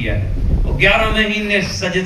کیا ہے، وہ 11 مہینے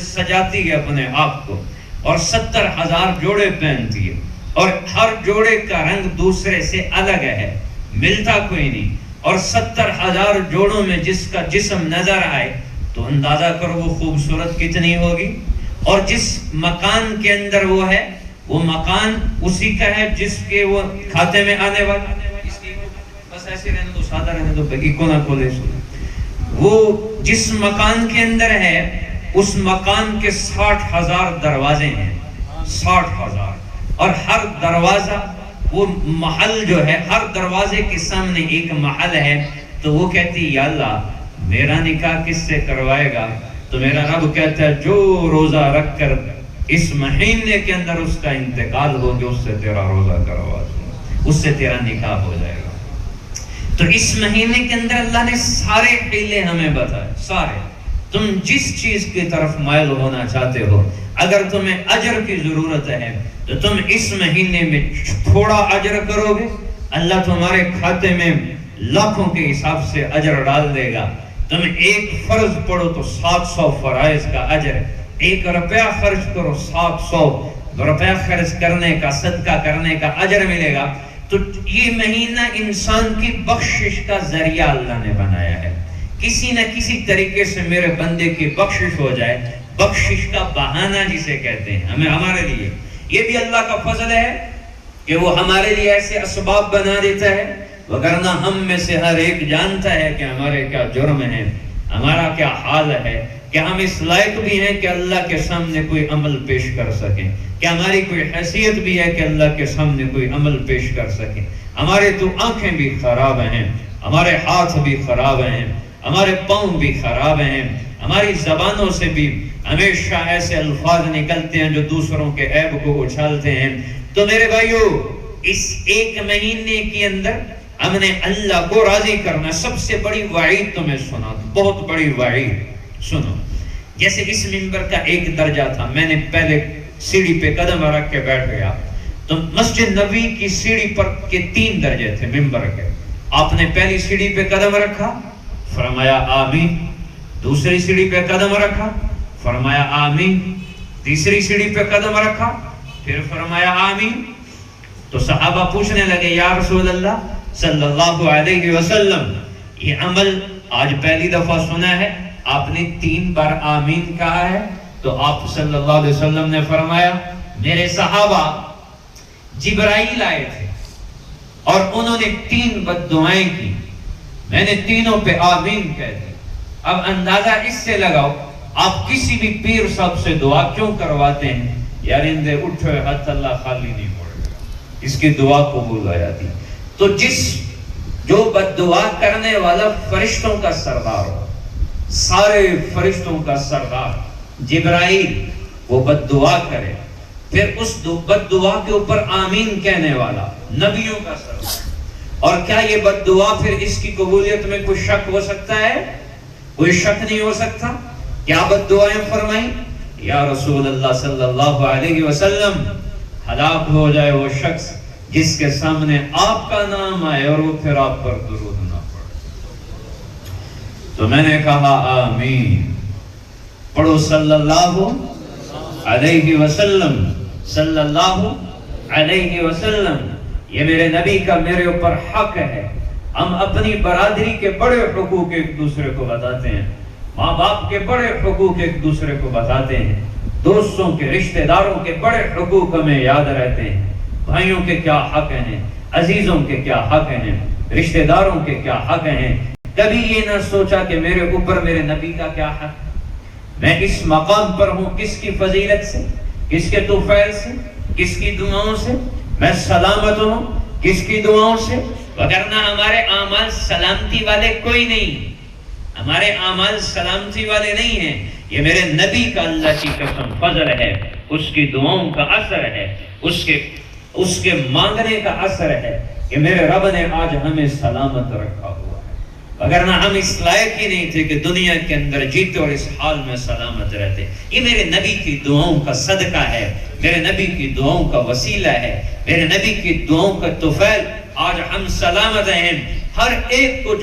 سجاتی ہے اپنے آپ کو، اور 70,000 جوڑے پہنتی ہے، اور ہر جوڑے کا رنگ دوسرے سے الگ ہے، ملتا کوئی نہیں، اور 70,000 جوڑوں میں جس کا جسم نظر آئے تو اندازہ کرو وہ خوبصورت کتنی ہوگی۔ اور جس مکان کے اندر وہ ہے، وہ مکان اسی کا ہے جس کے وہ کھاتے میں آنے والا، بس ایسے رہنے دو، سادہ رہنے دو، بگی کو نہ کھولے سو۔ وہ جس مکان کے اندر ہے اس مکان کے 60,000 دروازے ہیں، 60,000، اور ہر دروازہ وہ محل جو ہے، ہر دروازے کے سامنے ایک محل ہے۔ تو وہ کہتی یا اللہ میرا نکاح کس سے کروائے گا؟ تو میرا رب کہتا ہے جو روزہ رکھ کر اس مہینے کے اندر اس کا انتقال ہو گیا اس سے تیرا روزہ کروا دوں، اس سے تیرا نکاح ہو جائے گا۔ تو اس مہینے کے اندر اللہ نے سارے حیلے ہمیں بتائے، سارے۔ تم جس چیز کی طرف مائل ہونا چاہتے ہو، اگر تمہیں اجر کی ضرورت ہے تو تم اس مہینے میں تھوڑا اجر کرو گے، اللہ تمہارے کھاتے میں لاکھوں کے حساب سے اجر ڈال دے گا۔ تم ایک فرض پڑھو تو 700 فرائض کا اجر، 1 روپیہ خرچ کرو 700 روپیہ خرچ کرنے کا، صدقہ کرنے کا اجر ملے گا۔ تو یہ مہینہ انسان کی بخشش کا ذریعہ اللہ نے بنایا ہے، کسی نہ کسی طریقے سے میرے بندے کی بخشش ہو جائے، بخشش کا بہانہ جسے کہتے ہیں، ہمارے لیے یہ بھی اللہ کا فضل ہے کہ وہ ہمارے لیے ایسے اسباب بنا دیتا ہے، وگرنہ ہم میں سے ہر ایک جانتا ہے کہ ہمارے کیا جرم ہیں، ہمارا کیا حال ہے، کہ ہم اس لائق بھی ہیں کہ اللہ کے سامنے کوئی عمل پیش کر سکیں، کہ ہماری کوئی حیثیت بھی ہے کہ اللہ کے سامنے کوئی عمل پیش کر سکیں۔ ہمارے تو آنکھیں بھی خراب ہیں، ہمارے ہاتھ بھی خراب ہیں، ہمارے پاؤں بھی خراب ہیں، ہماری زبانوں سے بھی ہمیشہ ایسے الفاظ نکلتے ہیں جو دوسروں کے عیب کو اچھالتے ہیں۔ تو میرے بھائیو، اس ایک مہینے کے اندر ہم نے اللہ کو راضی کرنا۔ سب سے بڑی وعید تمہیں سنا دوں، بہت بڑی وعید سنو۔ جیسے اس منبر کا ایک درجہ تھا، میں نے پہلے سیڑھی پہ قدم رکھ کے بیٹھ گیا، تو مسجد نبوی کی سیڑھی پر کے 3 درجے تھے منبر کے۔ آپ نے پہلی سیڑھی پہ قدم رکھا، فرمایا آمین، دوسری سیڑھی پہ قدم رکھا، فرمایا آمین، تیسری سیڑھی پہ قدم رکھا، پھر فرمایا آمین۔ تو صحابہ پوچھنے لگے یا رسول اللہ صلی اللہ علیہ وسلم، یہ عمل آج پہلی دفعہ سنا ہے، آپ نے 3 بار آمین کہا ہے۔ تو آپ صلی اللہ علیہ وسلم نے فرمایا میرے صحابہ جبرائیل آئے تھے اور انہوں نے 3 بد دعائیں کی، میں نے تینوں پہ آمین کہہ دی۔ اب اندازہ اس سے لگاؤ آپ کسی بھی پیر صاحب سے دعا کیوں کرواتے ہیں؟ یار اندے اٹھو ہاتھ اللہ خالی نہیں موڑے گا، اس کی دعا قبول ہو جاتی۔ تو جو بد دعا کرنے والا فرشتوں کا سردار ہو، سارے فرشتوں کا سردار جبرائیل، وہ بد دعا کرے، پھر اس بد دعا کے اوپر آمین کہنے والا نبیوں کا سردار، اور کیا یہ بد دعا پھر اس کی قبولیت میں کوئی شک ہو سکتا ہے؟ کوئی شک نہیں ہو سکتا۔ کیا بد دعائیں فرمائیں؟ یا رسول اللہ صلی اللہ علیہ وسلم ہلاک ہو جائے وہ شخص جس کے سامنے آپ کا نام آئے اور وہ پھر آپ پر درود نہ پڑھے۔ تو میں نے کہا آمین، پڑھو صلی اللہ علیہ وسلم، صلی اللہ علیہ وسلم۔ یہ میرے نبی کا میرے اوپر حق ہے۔ ہم اپنی برادری کے بڑے حقوق ایک دوسرے کو بتاتے ہیں، ماں باپ کے بڑے حقوق ایک دوسرے کو بتاتے ہیں، دوستوں کے، رشتہ داروں کے بڑے حقوق ہمیں یاد رہتے ہیں، بھائیوں کے کیا حق ہیں، عزیزوں کے کیا حق ہیں، رشتہ داروں کے کیا حق ہیں۔ کبھی یہ نہ سوچا کہ میرے اوپر میرے نبی کا کیا حق، میں اس مقام پر ہوں کس کی فضیلت سے، کس کے توفیل سے، کس کی دعاؤں سے، میں سلامت ہوں کس کی دعاؤں سے، وگرنہ ہمارے اعمال سلامتی والے کوئی نہیں، ہمارے اعمال سلامتی والے نہیں ہیں، یہ میرے نبی کا اللہ کی قسم فضل ہے، اس کی دعاؤں کا اثر ہے، اس کے مانگنے کا اثر ہے کہ میرے رب نے آج ہمیں سلامت رکھا ہوا ہے، وگرنہ ہم اس لائق ہی نہیں تھے کہ دنیا کے اندر جیتے اور اس حال میں سلامت رہتے۔ یہ میرے نبی کی دعاؤں کا صدقہ ہے، میرے نبی کی دعاؤں کا وسیلہ ہے، میرے نبی کی دعاؤں کا طفیل، آج ہم سلامت ہیں۔ ہر ایک کو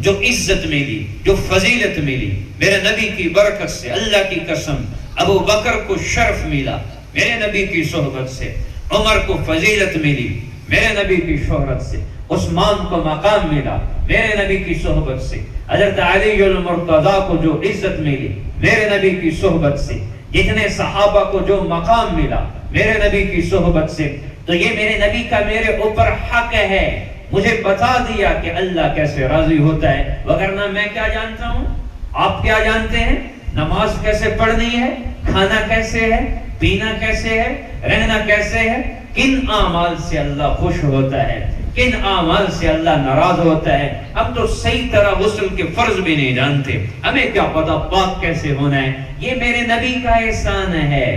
جو عزت ملی، جو فضیلت ملی میرے نبی کی برکت سے، اللہ کی قسم ابو بکر کو شرف ملا میرے نبی کی صحبت سے، عمر کو فضیلت ملی میرے نبی کی شہرت سے، عثمان کو مقام ملا میرے نبی کی صحبت سے، حضرت علی المرتضی کو جو عزت ملی میرے نبی کی صحبت سے، جتنے صحابہ کو جو مقام ملا میرے نبی کی صحبت سے. تو یہ میرے نبی کا میرے اوپر حق ہے، مجھے بتا دیا کہ اللہ کیسے راضی ہوتا ہے، وگرنہ میں کیا جانتا ہوں، آپ کیا جانتے ہیں، نماز کیسے پڑھنی ہے، کھانا کیسے ہے، پینا کیسے ہے، رہنا کیسے ہے، کن اعمال سے اللہ خوش ہوتا ہے، کن اعمال سے اللہ ناراض ہوتا ہے. اب تو صحیح طرح غسل کے فرض بھی نہیں جانتے، ہمیں کیا پتا پاک کیسے ہونا ہے. یہ میرے نبی کا احسان ہے،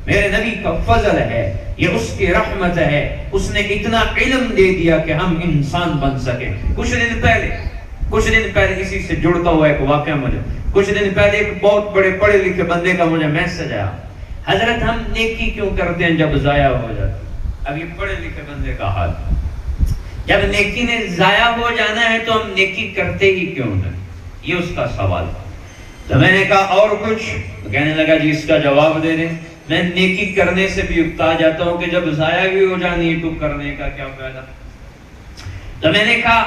میرے نبی کا فضل ہے، یہ اس کی رحمت ہے. اس نے اتنا علم دے دیا کہ ہم انسان بن سکے. کچھ دن پہلے اسی سے جڑتا ہوا ایک واقعہ مجھے، کچھ دن پہلے ایک بہت بڑے پڑھے لکھے بندے کا مجھے میسج آیا، حضرت ہم نیکی کیوں کرتے ہیں جب ضائع ہو جاتی. اب یہ پڑھے لکھے بندے کا حال، جب نیکی نے ضائع ہو جانا ہے تو ہم نیکی کرتے ہی کیوں نہیں، یہ اس کا سوال. تو میں نے کہا اور کچھ؟ تو کہنے لگا جی اس کا جواب دے دیں. میں نیکی کرنے سے بھی اکتا جاتا ہوں کہ جب ضائع بھی ہو جانی ہے تو کرنے کا کیا فائدہ. تو میں نے کہا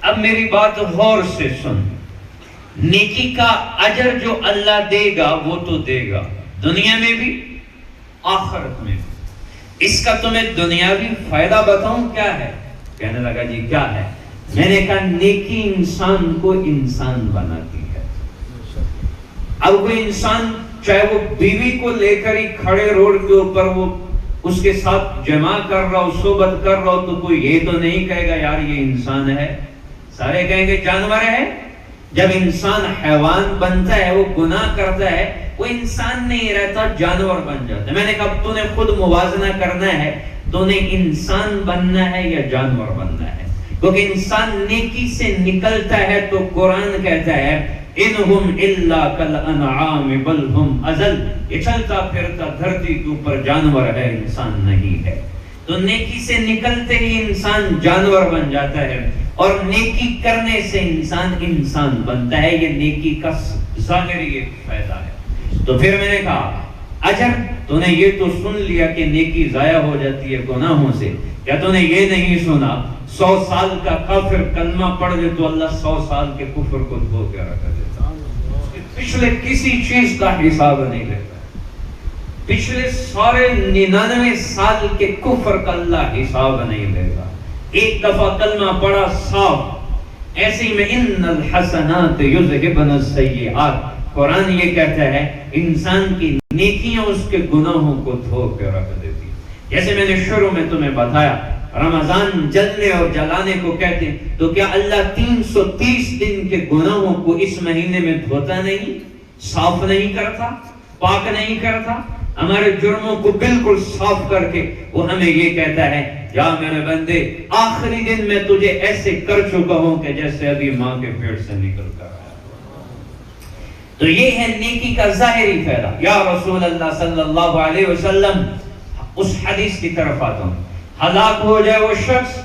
اب میری بات غور سے سن، نیکی کا اجر جو اللہ دے گا وہ تو دے گا دنیا میں بھی آخرت میں بھی. اس کا تمہیں دنیاوی فائدہ بتاؤں کیا ہے؟ کہنے لگا جی کیا ہے؟ میں نے کہا نیکی انسان کو انسان بناتی ہے. اب کوئی انسان چاہے وہ بیوی کو لے کر ہی کھڑے روڈ کے اوپر وہ اس کے ساتھ جمع کر رہا ہو، صحبت کر رہا ہو، تو کوئی یہ تو نہیں کہے گا یار یہ انسان ہے، سارے کہیں گے جانور ہے. جب انسان حیوان بنتا ہے، وہ گناہ کرتا ہے، وہ انسان نہیں رہتا، جانور بن جاتا ہے. میں نے کہا تو نے خود موازنہ کرنا ہے، تو نے انسان بننا ہے یا جانور بننا ہے. کیونکہ انسان نیکی سے نکلتا ہے تو قرآن کہتا ہے انہم الا کالانعام بل ہم اضل، یہ چلتا پھرتا دھرتی کے اوپر جانور ہے، انسان نہیں ہے. تو نیکی سے نکلتے ہی انسان جانور بن جاتا ہے، اور نیکی کرنے سے انسان بنتا ہے. یہ نیکی کا ظاہری ایک فائدہ ہے. تو پھر میں نے کہا اجر تو نے یہ تو سن لیا کہ نیکی ضائع ہو جاتی ہے گناہوں سے، کیا تو نے یہ نہیں سنا 100 سال کا کافر کلمہ پڑھ دے تو اللہ 100 سال کے کفر کو دھو کے رکھ دیتا، پچھلے کسی چیز کا حساب نہیں لیتا، پچھلے سارے 99 سال کے کفر کا اللہ حساب نہیں لیتا. ایک دفعہ کلمہ پڑھا صاف، ایسے ہی میں ان الحسنات یذہبن السیئات، قرآن یہ کہتا ہے انسان کی نیکیاں اس کے گناہوں کو دھو کے رکھ دیتی. جیسے میں نے شروع میں تمہیں بتایا رمضان جلنے اور جلانے کو کہتے ہیں، تو کیا اللہ 330 دن کے گناہوں کو اس مہینے میں دھوتا نہیں، صاف نہیں کرتا، پاک نہیں کرتا؟ ہمارے جرموں کو بالکل صاف کر کے وہ ہمیں یہ کہتا ہے یا میرے بندے آخری دن میں تجھے ایسے کر چکا ہوں کہ جیسے ابھی ماں کے پیٹ سے نکل کر آیا. تو یہ ہے نیکی کا ظاہری فائدہ. یا رسول اللہ صلی اللہ علیہ وسلم، اس حدیث کی طرف آتا ہوں، ہلاک ہو جائے وہ شخص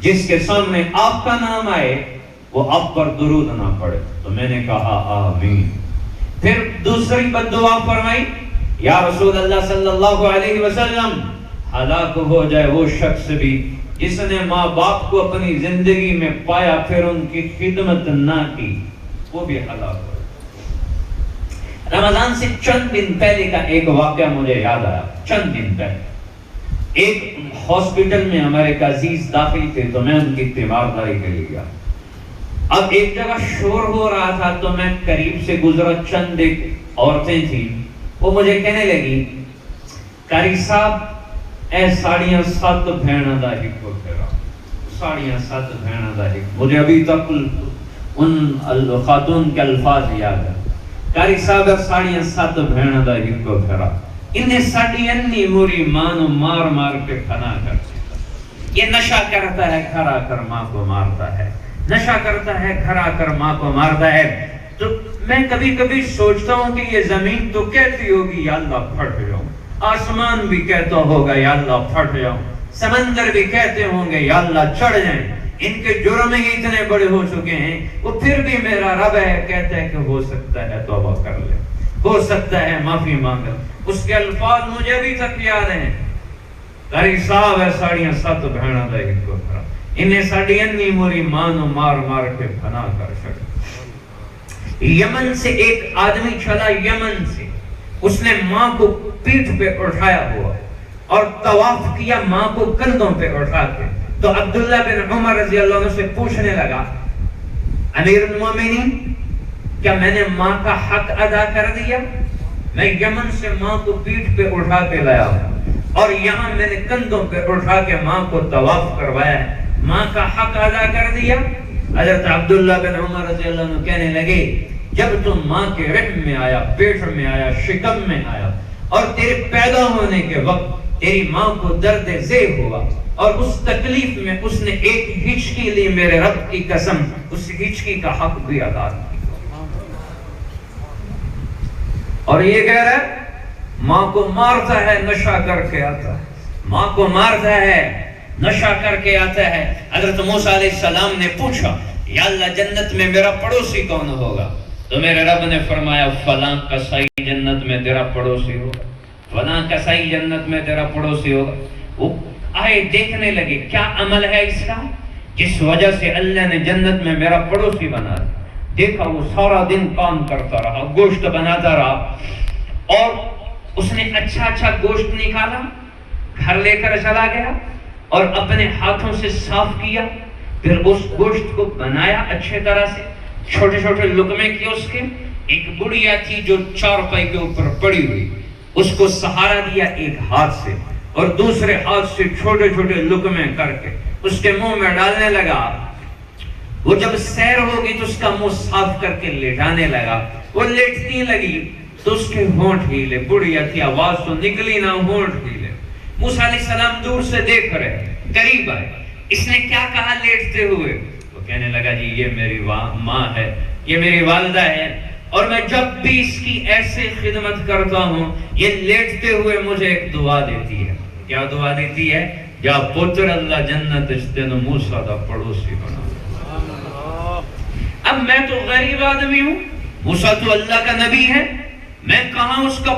جس کے سامنے آپ کا نام آئے وہ آپ پر درود نہ پڑے. تو میں نے کہا آمین. پھر دوسری بددعا فرمائی، یا رسول اللہ صلی اللہ علیہ وسلم، ہلاک ہو جائے وہ شخص بھی جس نے ماں باپ کو اپنی زندگی میں پایا پھر ان کی خدمت نہ کی، وہ بھی ہلاک ہو. رمضان سے چند دن پہلے کا ایک واقعہ مجھے یاد آیا. چند دن پہلے ایک ہاسپٹل میں ہمارے ایک عزیز داخل تھے، تو میں ان کی تیمارداری کے لیے گیا. اب ایک جگہ شور ہو رہا تھا تو میں قریب سے گزرا، چند ایک عورتیں تھیں، وہ مجھے کہنے لگی قاری صاحب اے ساڑیاں 7 بھیڑاں دا ہکو پھیرا، ساڑیاں 7 بھیڑاں دا ہکو. مجھے ابھی تک ان خاتون کے الفاظ یاد ہے. قاری صاحب ساڑیاں 7 بھیڑاں دا ہکو پھیرا، انہیں ساڑی انی موری مانو مار مار کے کھنا کرتے. یہ نشہ کرتا ہے کھرا کر ماں کو مارتا ہے، نشہ کرتا ہے کھرا کر ماں کو مارتا ہے. تو میں کبھی کبھی سوچتا ہوں کہ یہ زمین تو کہتی ہوگی یا اللہ پھٹ جاؤں، آسمان بھی کہتا ہوگا یا اللہ پھٹ جاؤں، سمندر بھی کہتے ہوں گے یا اللہ چڑھ جائیں، ان کے جرم ہی اتنے بڑے ہو چکے ہیں، وہ پھر بھی میرا رب ہے، کہتا ہے کہ ہو سکتا ہے توبہ کر لے، ہو سکتا ہے معافی مانگ لے۔ اس کے الفاظ مجھے ابھی تک یاد ہیں، گھری صاحب ہے ساڑیاں سات بہنا دا ایک کو کرا، انہیں ساڑی انی موری مانو مار مار کے بنا کر شکر۔ یمن سے ایک آدمی چلا، یمن سے، اس نے ماں کو پیٹھ پہ اٹھایا ہوا اور طواف کیا ماں کو کندھوں پہ اٹھا کے۔ تو عبداللہ بن عمر رضی اللہ عنہ سے پوچھنے لگا، امیر المومنین، کیا میں نے ماں کا حق ادا کر دیا؟ میں یمن سے ماں کو پیٹھ پہ اٹھا کے لایا ہوں اور یہاں میں نے کندھوں پہ اٹھا کے ماں کو طواف کروایا ہے، ماں کا حق ادا کر دیا؟ حضرت عبداللہ بن عمر رضی اللہ عنہ کہنے لگے، جب تم ماں کے رحم میں آیا، پیٹ میں آیا، شکم میں آیا اور تیرے پیدا ہونے کے وقت تیری ماں کو درد ذیل ہوا اور اس تکلیف میں اس نے ایک ہچکی لی، میرے رب کی قسم اس ہچکی کا حق بھی ادا کیا۔ اور یہ کہہ رہا ہے ماں کو مارتا ہے نشہ کر کے آتا ہے، ماں کو مارتا ہے نشہ کر کے آتا ہے۔ حضرت موسیٰ علیہ السلام نے پوچھا، یا اللہ جنت میں میرا پڑوسی کون ہوگا؟ تو میرے رب نے فرمایا، فلاں کسائی جنت میں تیرا پڑوسی ہوگا، فلاں کسائی جنت میں تیرا پڑوسی ہوگا۔ وہ آئے دیکھنے لگے کیا عمل ہے اس کا جس وجہ سے اللہ نے جنت میں میرا پڑوسی بنا دیا۔ دیکھا وہ سارا دن کام کرتا رہا، گوشت بناتا رہا اور اس نے اچھا اچھا گوشت نکالا، گھر لے کر چلا گیا اور اپنے ہاتھوں سے صاف کیا، پھر اس گوشت کو بنایا اچھے طرح سے، چھوٹے چھوٹے لقمے کیے اس کے۔ ایک بڑھیا تھی جو چارپائی کے اوپر پڑی ہوئی، اس کو سہارا دیا ایک ہاتھ سے اور دوسرے ہاتھ سے چھوٹے چھوٹے لقمے کر کے اس کے منہ میں ڈالنے لگا۔ وہ جب سیر ہوگی تو اس کا منہ صاف کر کے لیٹانے لگا، وہ لیٹتی لگی تو اس کے ہونٹ ہیلے، بڑھیا تھی آواز تو نکلی نہ، ہونٹ ہیلے۔ موسیٰ علیہ السلام دور سے دیکھ رہے، قریب آئے، اس نے کیا کہا لیٹتے ہوئے؟ وہ کہنے لگا جی یہ میری ماں ہے، یہ میری والدہ ہے، اور میں جب بھی اس کی ایسے خدمت کرتا ہوں یہ لیٹتے ہوئے مجھے ایک دعا دیتی ہے۔ کیا دعا دیتی ہے؟ جا پتر اللہ جنت اشتن موسیٰ دا پڑوسی بنا۔ اب میں تو غریب آدمی ہوں، موسیٰ تو اللہ کا نبی ہے، میں کہاں اس کا